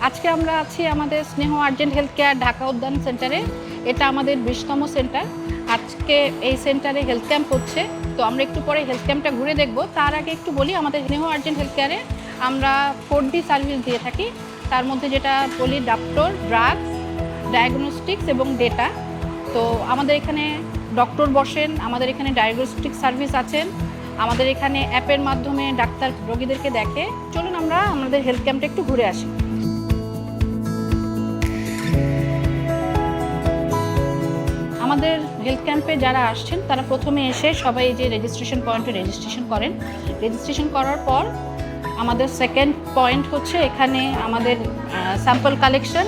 আজকে আমরা আছি আমাদের স্নেহ আর্জেন্ট হেলথ কেয়ার ঢাকা উদ্যান সেন্টারে। এটা আমাদের 20তম সেন্টার। আজকে এই সেন্টারে হেলথ ক্যাম্প হচ্ছে, তো আমরা একটু পরে হেলথ ক্যাম্পটা ঘুরে দেখব। তার আগে একটু বলি, আমাদের স্নেহ আর্জেন্ট হেলথ কেয়ারে আমরা 4D সার্ভিস দিয়ে থাকি। তার মধ্যে যেটা বলি ডক্টর, ড্রাগস, ডায়াগনস্টিক্স এবং ডেটা। তো আমাদের এখানে ডক্টর বসেন, আমাদের এখানে ডায়াগনস্টিক সার্ভিস আছেন, আমাদের এখানে অ্যাপের মাধ্যমে ডাক্তার রোগীদেরকে দেখে। চলুন আমরা আমাদের হেলথ ক্যাম্পটা একটু ঘুরে আসি। আমাদের হেলথ ক্যাম্পে যারা আসছেন তারা প্রথমে এসে সবাই যে রেজিস্ট্রেশন পয়েন্টে রেজিস্ট্রেশন করেন। রেজিস্ট্রেশন করার পর আমাদের সেকেন্ড পয়েন্ট হচ্ছে এখানে আমাদের স্যাম্পল কালেকশন।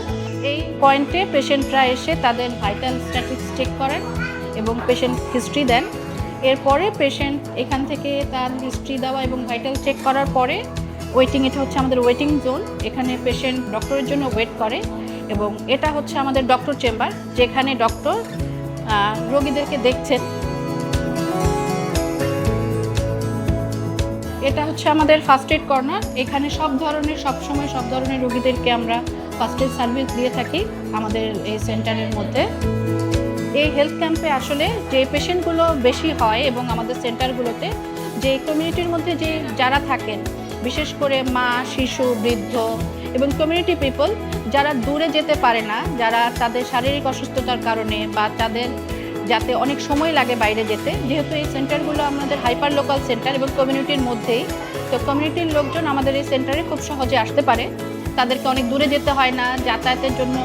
এই পয়েন্টে পেশেন্টরা এসে তাদের ভাইটাল স্ট্যাটিস্টিক্স চেক করেন এবং পেশেন্ট হিস্ট্রি দেন। এরপরে পেশেন্ট এখান থেকে তার হিস্ট্রি দেওয়া এবং ভাইটাল চেক করার পরে ওয়েটিং, এটা হচ্ছে আমাদের ওয়েটিং জোন। এখানে পেশেন্ট ডক্টরের জন্য ওয়েট করে এবং এটা হচ্ছে আমাদের ডক্টর চেম্বার, যেখানে ডক্টর রোগীদেরকে দেখছেন। এটা হচ্ছে আমাদের ফার্স্ট এড কর্নার। এখানে সবসময় সব ধরনের রোগীদেরকে আমরা ফার্স্ট এড সার্ভিস দিয়ে থাকি আমাদের এই সেন্টারের মধ্যে। এই হেলথ ক্যাম্পে আসলে যে পেশেন্টগুলো বেশি হয় এবং আমাদের সেন্টারগুলোতে যে কমিউনিটির মধ্যে যারা থাকেন, বিশেষ করে মা, শিশু, বৃদ্ধ এবং কমিউনিটি পিপল যারা দূরে যেতে পারে না, যারা তাদের শারীরিক অসুস্থতার কারণে বা তাদের যাতে অনেক সময় লাগে বাইরে যেতে, যেহেতু এই সেন্টারগুলো আমাদের হাইপার লোকাল সেন্টার এবং কমিউনিটির মধ্যেই, তো কমিউনিটির লোকজন আমাদের এই সেন্টারে খুব সহজে আসতে পারে। তাদেরকে অনেক দূরে যেতে হয় না, যাতায়াতের জন্য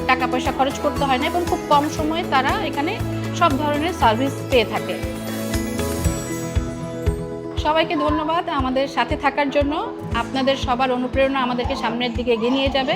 টাকা পয়সা খরচ করতে হয় না এবং খুব কম সময়ে তারা এখানে সব ধরনের সার্ভিস পেয়ে থাকে। সবাইকে ধন্যবাদ আমাদের সাথে থাকার জন্য। আপনাদের সবার অনুপ্রেরণা আমাদেরকে সামনের দিকে এগিয়ে নিয়ে যাবে।